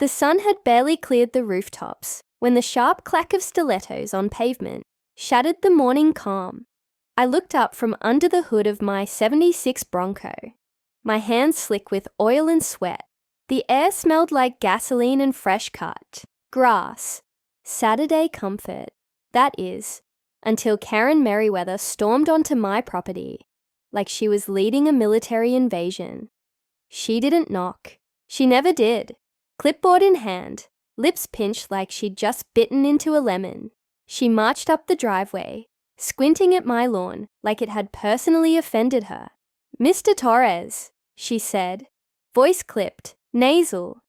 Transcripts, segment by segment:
The sun had barely cleared the rooftops when the sharp clack of stilettos on pavement shattered the morning calm. I looked up from under the hood of my '76 Bronco, my hands slick with oil and sweat. The air smelled like gasoline and fresh cut grass. Saturday comfort, that is, until Karen Merriweather stormed onto my property like she was leading a military invasion. She didn't knock. She never did. Clipboard in hand, lips pinched like she'd just bitten into a lemon, she marched up the driveway, squinting at my lawn like it had personally offended her. "Mr. Torres," she said, voice clipped, nasal,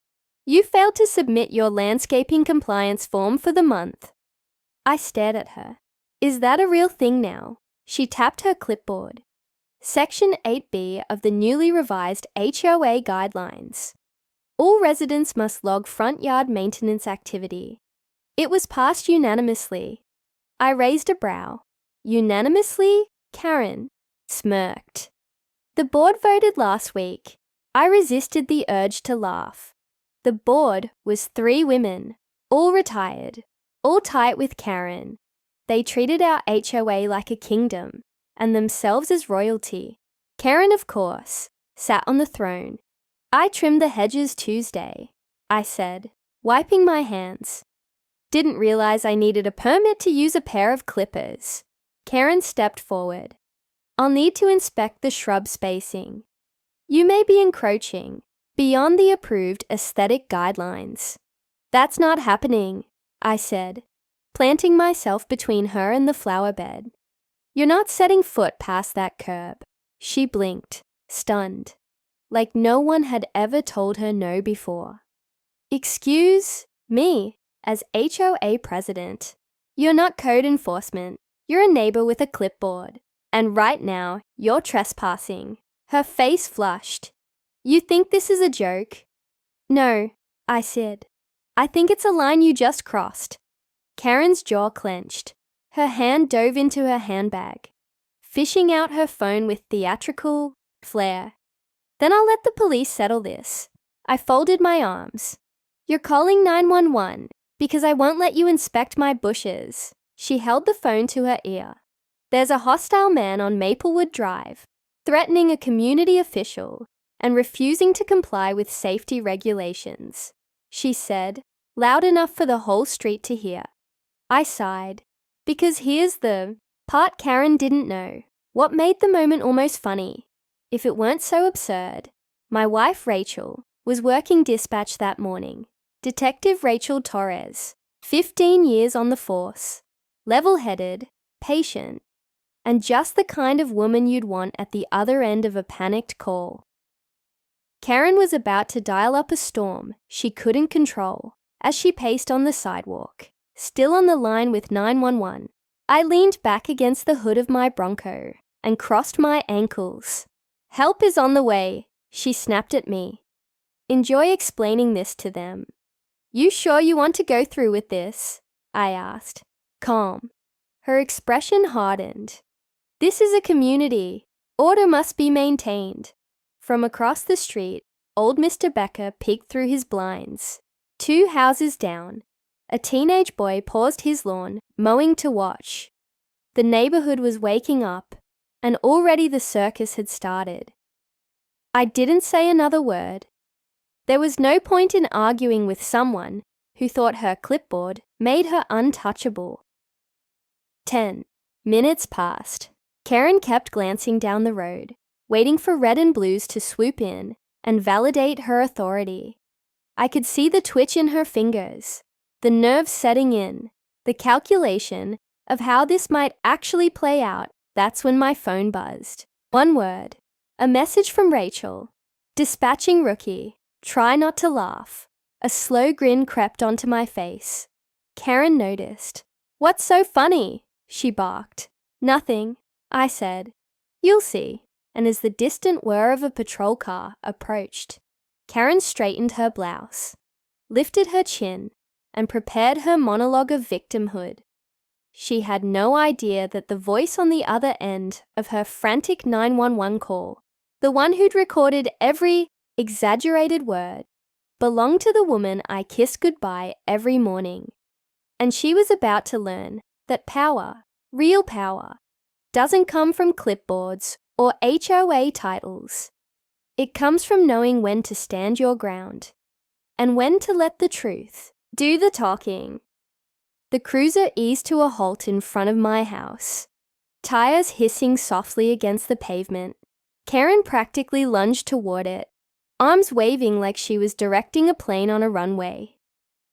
"you failed to submit your landscaping compliance form for the month." I stared at her. "Is that a real thing now?" She tapped her clipboard. Section 8B of the newly revised HOA guidelines. All residents must log front yard maintenance activity. It was passed unanimously. I raised a brow. Unanimously? Karen smirked. The board voted last week. I resisted the urge to laugh. The board was 3 women, all retired, all tight with Karen. They treated our HOA like a kingdom, and themselves as royalty. Karen, of course, sat on the throne. "I trimmed the hedges Tuesday," I said, wiping my hands. "Didn't realize I needed a permit to use a pair of clippers." Karen stepped forward. "I'll need to inspect the shrub spacing. You may be encroaching beyond the approved aesthetic guidelines." "That's not happening," I said, planting myself between her and the flower bed. "You're not setting foot past that curb." She blinked, stunned, like no one had ever told her no before. "Excuse me, as HOA president. You're not code enforcement. You're a neighbor with a clipboard. And right now, you're trespassing." Her face flushed. "You think this is a joke?" "No," I said. "I think it's a line you just crossed." Karen's jaw clenched. Her hand dove into her handbag, fishing out her phone with theatrical flair. "Then I'll let the police settle this." I folded my arms. "You're calling 911 because I won't let you inspect my bushes." She held the phone to her ear. "There's a hostile man on Maplewood Drive, threatening a community official and refusing to comply with safety regulations," she said, loud enough for the whole street to hear. I sighed, because here's the part Karen didn't know, what made the moment almost funny. If it weren't so absurd, my wife Rachel was working dispatch that morning. Detective Rachel Torres, 15 years on the force, level-headed, patient, and just the kind of woman you'd want at the other end of a panicked call. Karen was about to dial up a storm she couldn't control as she paced on the sidewalk, still on the line with 911. I leaned back against the hood of my Bronco and crossed my ankles. "Help is on the way," she snapped at me. "Enjoy explaining this to them." "You sure you want to go through with this?" I asked, calm. Her expression hardened. "This is a community. Order must be maintained." From across the street, old Mr. Becker peeked through his blinds. 2 houses down, a teenage boy paused his lawn, mowing to watch. The neighborhood was waking up, and already the circus had started. I didn't say another word. There was no point in arguing with someone who thought her clipboard made her untouchable. 10 minutes passed. Karen kept glancing down the road, waiting for red and blues to swoop in and validate her authority. I could see the twitch in her fingers, the nerves setting in, the calculation of how this might actually play out. That's when my phone buzzed. One word. A message from Rachel. "Dispatching rookie. Try not to laugh." A slow grin crept onto my face. Karen noticed. "What's so funny?" she barked. "Nothing," I said. "You'll see." And as the distant whir of a patrol car approached, Karen straightened her blouse, lifted her chin, and prepared her monologue of victimhood. She had no idea that the voice on the other end of her frantic 911 call, the one who'd recorded every exaggerated word, belonged to the woman I kissed goodbye every morning. And she was about to learn that power, real power, doesn't come from clipboards or HOA titles. It comes from knowing when to stand your ground and when to let the truth do the talking. The cruiser eased to a halt in front of my house, tires hissing softly against the pavement. Karen practically lunged toward it, arms waving like she was directing a plane on a runway.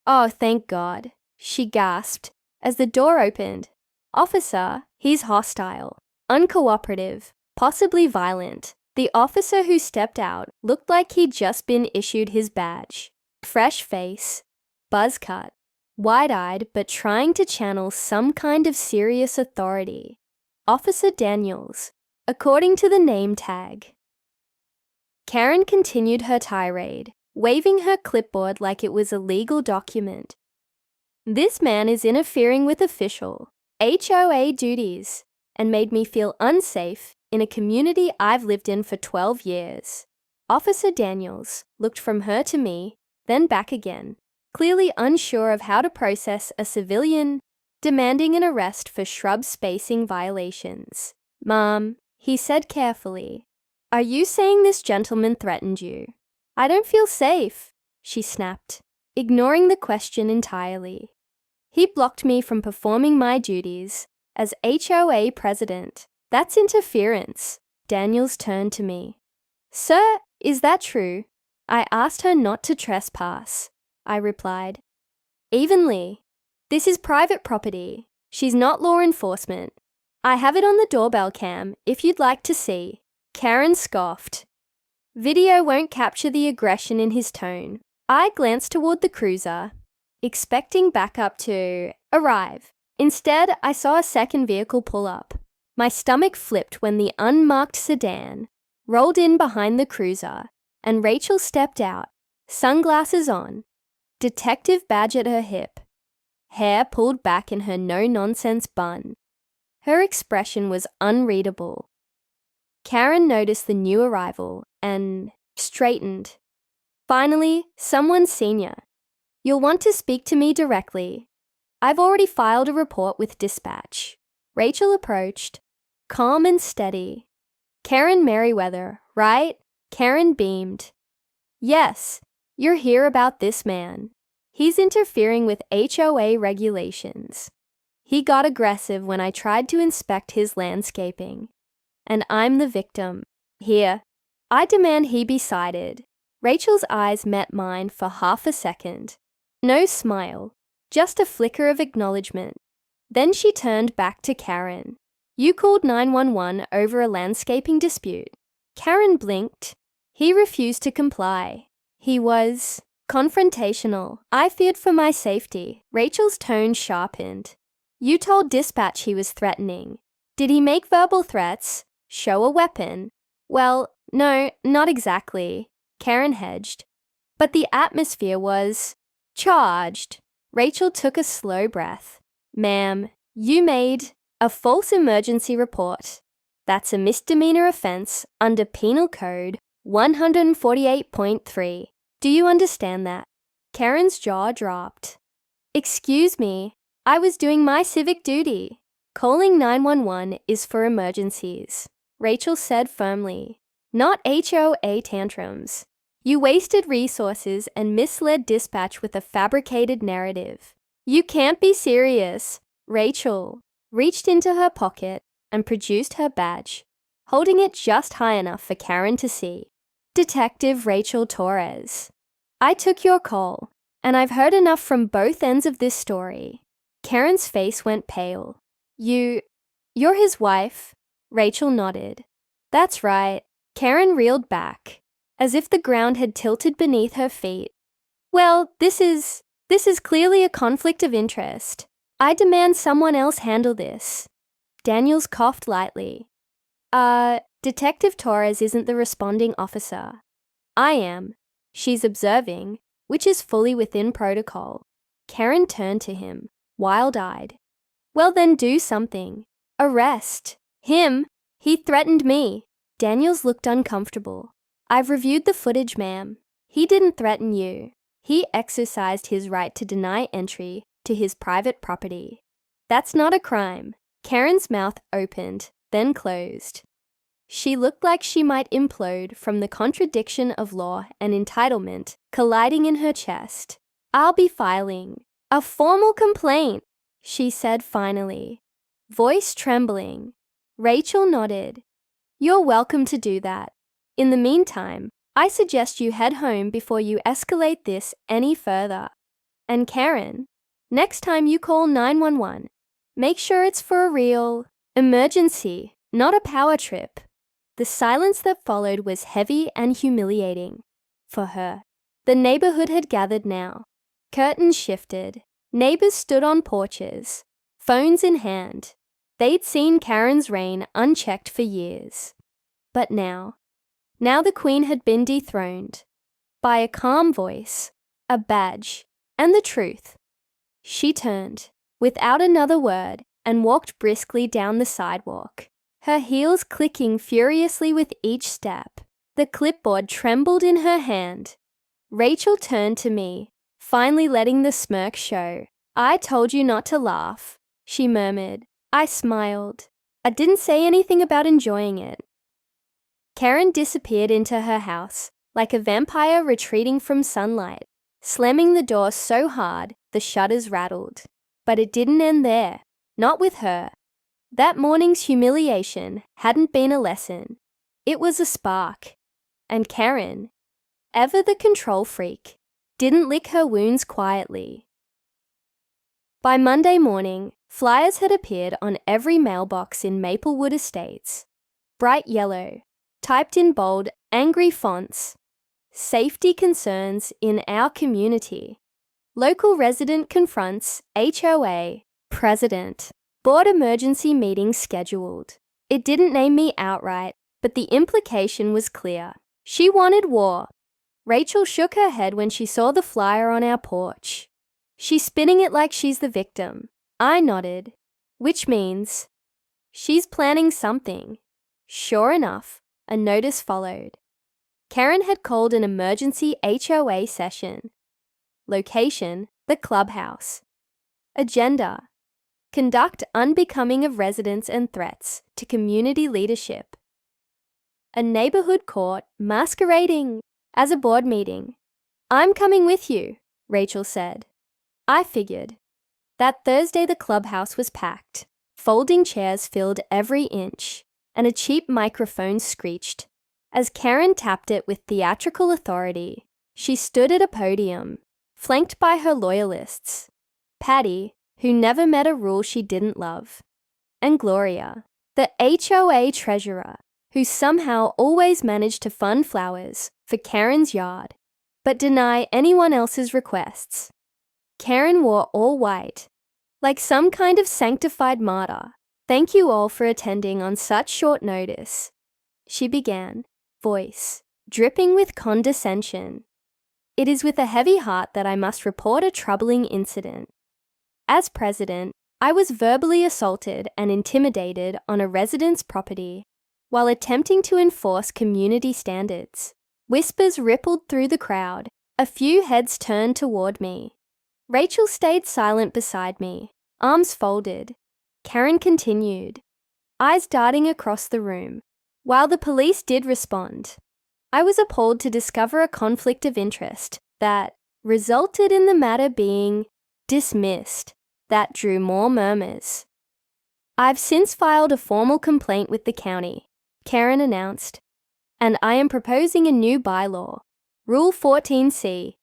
"Oh, thank God," she gasped as the door opened. "Officer, he's hostile, uncooperative, possibly violent." The officer who stepped out looked like he'd just been issued his badge. Fresh face, buzz cut, wide-eyed but trying to channel some kind of serious authority. Officer Daniels, according to the name tag. Karen continued her tirade, waving her clipboard like it was a legal document. "This man is interfering with official HOA duties and made me feel unsafe in a community I've lived in for 12 years. Officer Daniels looked from her to me, then back again, clearly unsure of how to process a civilian demanding an arrest for shrub spacing violations. "Ma'am," he said carefully, "are you saying this gentleman threatened you?" "I don't feel safe," she snapped, ignoring the question entirely. "He blocked me from performing my duties as HOA president. That's interference." Daniels turned to me. "Sir, is that true?" "I asked her not to trespass," I replied. "Evenly. This is private property. She's not law enforcement. I have it on the doorbell cam if you'd like to see." Karen scoffed. Video won't capture the aggression in his tone. I glanced toward the cruiser, expecting backup to arrive. Instead, I saw a second vehicle pull up. My stomach flipped when the unmarked sedan rolled in behind the cruiser and Rachel stepped out, sunglasses on, detective badge at her hip, hair pulled back in her no-nonsense bun. Her expression was unreadable. Karen noticed the new arrival and straightened. "Finally, someone senior. You'll want to speak to me directly. I've already filed a report with dispatch." Rachel approached, calm and steady. "Karen Merriweather, right?" Karen beamed. "Yes, you're here about this man. He's interfering with HOA regulations. He got aggressive when I tried to inspect his landscaping. And I'm the victim. Here, I demand he be cited." Rachel's eyes met mine for half a second. No smile, just a flicker of acknowledgement. Then she turned back to Karen. "You called 911 over a landscaping dispute." Karen blinked. "He refused to comply. He was confrontational. I feared for my safety." Rachel's tone sharpened. "You told dispatch he was threatening. Did he make verbal threats? Show a weapon?" "Well, no, not exactly." Karen hedged. "But the atmosphere was charged." Rachel took a slow breath. "Ma'am, you made a false emergency report. That's a misdemeanor offense under Penal Code 148.3. Do you understand that?" Karen's jaw dropped. "Excuse me, I was doing my civic duty. Calling 911 is for emergencies," Rachel said firmly, "not HOA tantrums. You wasted resources and misled dispatch with a fabricated narrative." "You can't be serious." Rachel reached into her pocket and produced her badge, holding it just high enough for Karen to see. "Detective Rachel Torres. I took your call, and I've heard enough from both ends of this story." Karen's face went pale. You're his wife?" Rachel nodded. "That's right." Karen reeled back, as if the ground had tilted beneath her feet. "Well, this is clearly a conflict of interest. I demand someone else handle this." Daniels coughed lightly. Detective Torres isn't the responding officer. I am. She's observing, which is fully within protocol." Karen turned to him, wild-eyed. "Well then do something. Arrest him. He threatened me." Daniels looked uncomfortable. "I've reviewed the footage, ma'am. He didn't threaten you. He exercised his right to deny entry to his private property. That's not a crime. Karen's mouth opened, then closed. She looked like she might implode from the contradiction of law and entitlement colliding in her chest. I'll be filing a formal complaint, she said finally, voice trembling. Rachel nodded. You're welcome to do that. In the meantime, I suggest you head home before you escalate this any further. And Karen, next time you call 911, make sure it's for a real emergency, not a power trip. The silence that followed was heavy and humiliating for her. The neighborhood had gathered now. Curtains shifted. Neighbors stood on porches, phones in hand. They'd seen Karen's reign unchecked for years. But now the queen had been dethroned by a calm voice, a badge, and the truth. She turned, without another word, and walked briskly down the sidewalk, her heels clicking furiously with each step. The clipboard trembled in her hand. Rachel turned to me, finally letting the smirk show. I told you not to laugh, she murmured. I smiled. I didn't say anything about enjoying it. Karen disappeared into her house, like a vampire retreating from sunlight, slamming the door so hard the shutters rattled. But it didn't end there. Not with her. That morning's humiliation hadn't been a lesson. It was a spark. And Karen, ever the control freak, didn't lick her wounds quietly. By Monday morning, flyers had appeared on every mailbox in Maplewood Estates. Bright yellow, typed in bold, angry fonts. Safety concerns in our community. Local resident confronts HOA president. Board emergency meeting scheduled. It didn't name me outright, but the implication was clear. She wanted war. Rachel shook her head when she saw the flyer on our porch. She's spinning it like she's the victim. I nodded, which means she's planning something. Sure enough, a notice followed. Karen had called an emergency HOA session. Location, the clubhouse. Agenda, conduct unbecoming of residents and threats to community leadership. A neighborhood court masquerading as a board meeting. I'm coming with you, Rachel said. I figured. That Thursday the clubhouse was packed. Folding chairs filled every inch, and a cheap microphone screeched. As Karen tapped it with theatrical authority, she stood at a podium, flanked by her loyalists. Patty, who never met a rule she didn't love, and Gloria, the HOA treasurer, who somehow always managed to fund flowers for Karen's yard, but deny anyone else's requests. Karen wore all white, like some kind of sanctified martyr. Thank you all for attending on such short notice, she began, voice dripping with condescension. It is with a heavy heart that I must report a troubling incident. As president, I was verbally assaulted and intimidated on a resident's property while attempting to enforce community standards. Whispers rippled through the crowd. A few heads turned toward me. Rachel stayed silent beside me, arms folded. Karen continued, eyes darting across the room. While the police did respond, I was appalled to discover a conflict of interest that resulted in the matter being dismissed. That drew more murmurs. I've since filed a formal complaint with the county, Karen announced, and I am proposing a new bylaw, Rule 14C.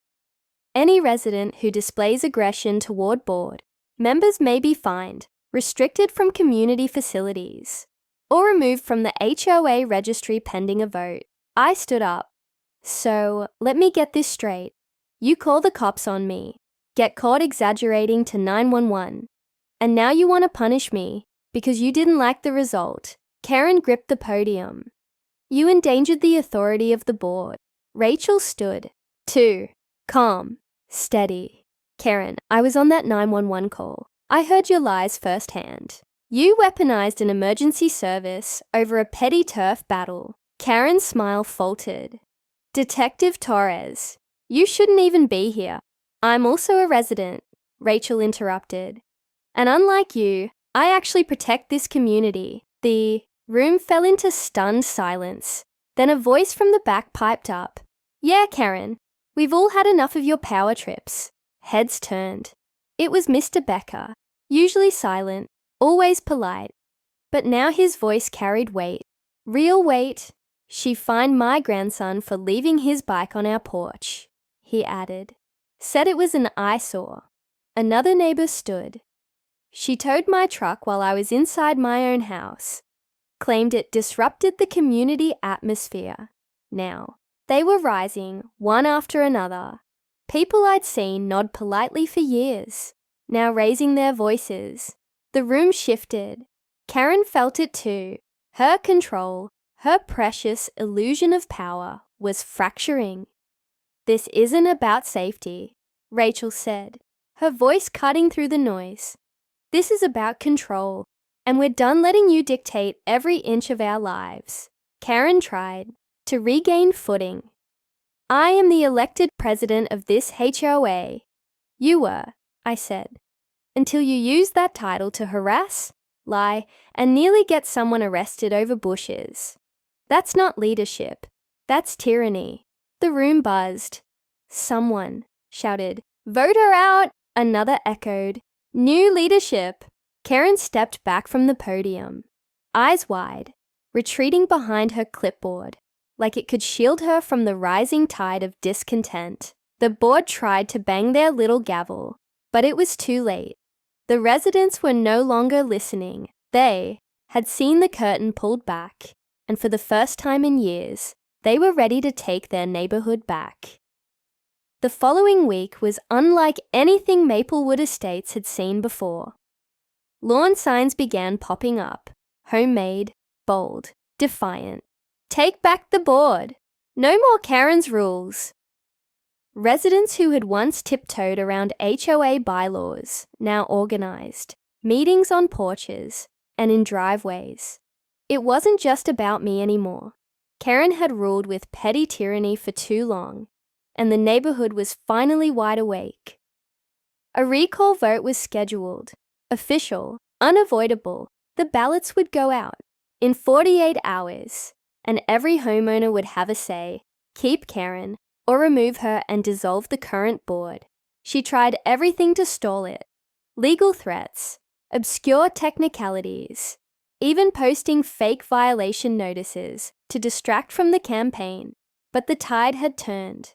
Any resident who displays aggression toward board members may be fined, restricted from community facilities, or removed from the HOA registry pending a vote. I stood up. So, let me get this straight. You call the cops on me, get caught exaggerating to 911, and now you want to punish me because you didn't like the result. Karen gripped the podium. You endangered the authority of the board. Rachel stood. 2. Calm. Steady. Karen, I was on that 911 call. I heard your lies firsthand. You weaponized an emergency service over a petty turf battle. Karen's smile faltered. Detective Torres, You shouldn't even be here. I'm also a resident, Rachel interrupted. And unlike you, I actually protect this community. The room fell into stunned silence. Then a voice from the back piped up. Yeah, Karen, we've all had enough of your power trips. Heads turned. It was Mr. Becker, usually silent, always polite. But now his voice carried weight. Real weight. She fined my grandson for leaving his bike on our porch, he added. Said it was an eyesore. Another neighbor stood. She towed my truck while I was inside my own house. Claimed it disrupted the community atmosphere. Now, they were rising, one after another. People I'd seen nod politely for years, now raising their voices. The room shifted. Karen felt it too. Her control, her precious illusion of power, was fracturing. This isn't about safety, Rachel said, her voice cutting through the noise. This is about control, and we're done letting you dictate every inch of our lives. Karen tried to regain footing. I am the elected president of this HOA. You were, I said, until you used that title to harass, lie, and nearly get someone arrested over bushes. That's not leadership. That's tyranny. The room buzzed. Someone shouted, "Vote her out!" Another echoed, "New leadership!" Karen stepped back from the podium, eyes wide, retreating behind her clipboard, like it could shield her from the rising tide of discontent. The board tried to bang their little gavel, but it was too late. The residents were no longer listening. They had seen the curtain pulled back, and for the first time in years, they were ready to take their neighborhood back. The following week was unlike anything Maplewood Estates had seen before. Lawn signs began popping up, homemade, bold, defiant. Take back the board! No more Karen's rules! Residents who had once tiptoed around HOA bylaws now organized, meetings on porches and in driveways. It wasn't just about me anymore. Karen had ruled with petty tyranny for too long, and the neighborhood was finally wide awake. A recall vote was scheduled, official, unavoidable. The ballots would go out in 48 hours, and every homeowner would have a say, keep Karen, or remove her and dissolve the current board. She tried everything to stall it. Legal threats, obscure technicalities, even posting fake violation notices to distract from the campaign. But the tide had turned.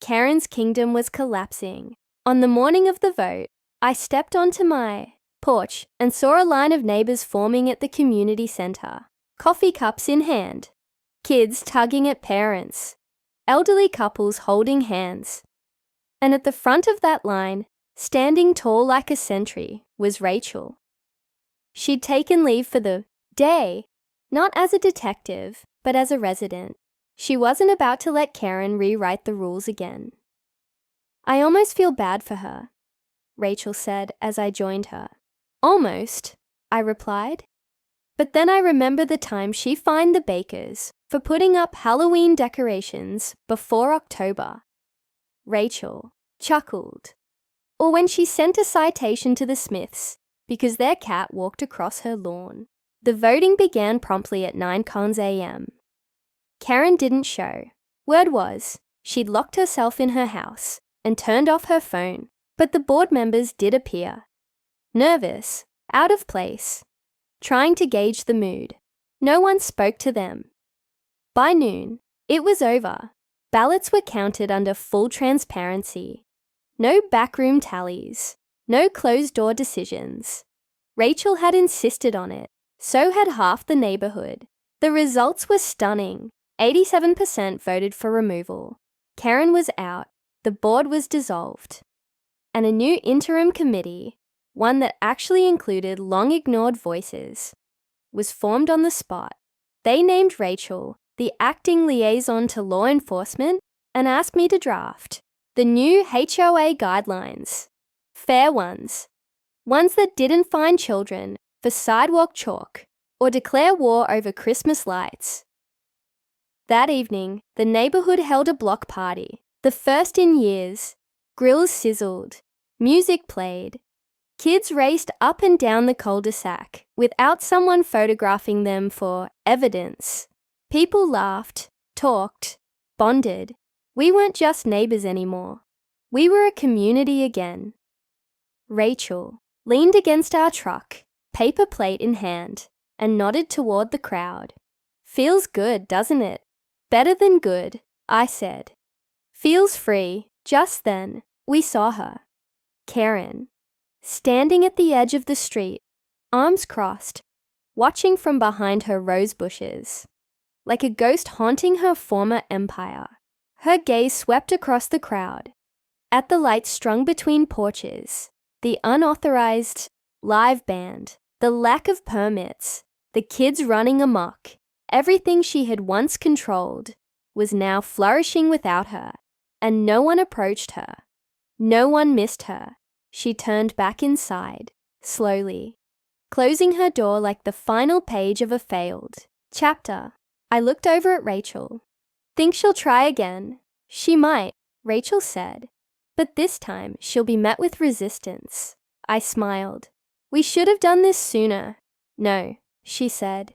Karen's kingdom was collapsing. On the morning of the vote, I stepped onto my porch and saw a line of neighbors forming at the community center, coffee cups in hand, kids tugging at parents, elderly couples holding hands. And at the front of that line, standing tall like a sentry, was Rachel. She'd taken leave for the day, not as a detective, but as a resident. She wasn't about to let Karen rewrite the rules again. I almost feel bad for her, Rachel said as I joined her. Almost, I replied. But then I remember the time she fined the bakers for putting up Halloween decorations before October. Rachel chuckled. Or when she sent a citation to the Smiths because their cat walked across her lawn. The voting began promptly at 9 cons a.m. Karen didn't show. Word was, she'd locked herself in her house and turned off her phone, but the board members did appear. Nervous, out of place, trying to gauge the mood. No one spoke to them. By noon, it was over. Ballots were counted under full transparency. No backroom tallies, no closed-door decisions. Rachel had insisted on it. So had half the neighborhood. The results were stunning. 87% voted for removal. Karen was out. The board was dissolved. And a new interim committee, one that actually included long-ignored voices, was formed on the spot. They named Rachel the acting liaison to law enforcement and asked me to draft the new HOA guidelines. Fair ones. Ones that didn't fine children for sidewalk chalk or declare war over Christmas lights. That evening, the neighborhood held a block party. The first in years. Grills sizzled. Music played. Kids raced up and down the cul-de-sac without someone photographing them for evidence. People laughed, talked, bonded. We weren't just neighbors anymore. We were a community again. Rachel leaned against our truck, paper plate in hand, and nodded toward the crowd. Feels good, doesn't it? Better than good, I said. Feels free. Just then, we saw her. Karen, standing at the edge of the street, arms crossed, watching from behind her rose bushes. Like a ghost haunting her former empire, her gaze swept across the crowd. At the lights strung between porches, the unauthorized live band, the lack of permits, the kids running amok, everything she had once controlled was now flourishing without her, and no one approached her. No one missed her. She turned back inside, slowly, closing her door like the final page of a failed chapter. I looked over at Rachel. Think she'll try again? She might, Rachel said. But this time she'll be met with resistance. I smiled. We should have done this sooner. No, she said.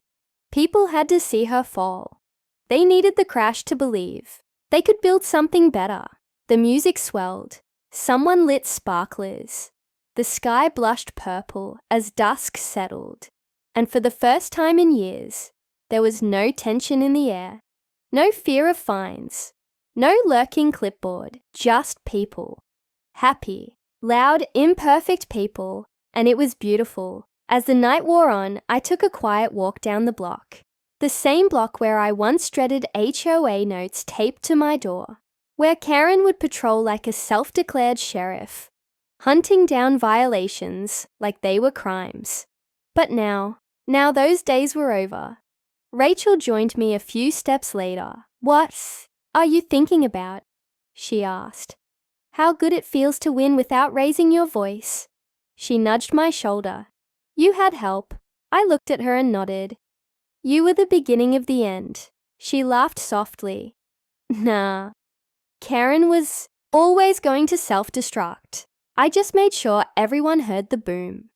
People had to see her fall. They needed the crash to believe. They could build something better. The music swelled. Someone lit sparklers. The sky blushed purple as dusk settled. And for the first time in years, there was no tension in the air. No fear of fines. No lurking clipboard. Just people. Happy, loud, imperfect people. And it was beautiful. As the night wore on, I took a quiet walk down the block. The same block where I once dreaded HOA notes taped to my door. Where Karen would patrol like a self-declared sheriff, hunting down violations like they were crimes. But now those days were over. Rachel joined me a few steps later. What are you thinking about? She asked. How good it feels to win without raising your voice. She nudged my shoulder. You had help. I looked at her and nodded. You were the beginning of the end. She laughed softly. Nah. Karen was always going to self-destruct. I just made sure everyone heard the boom.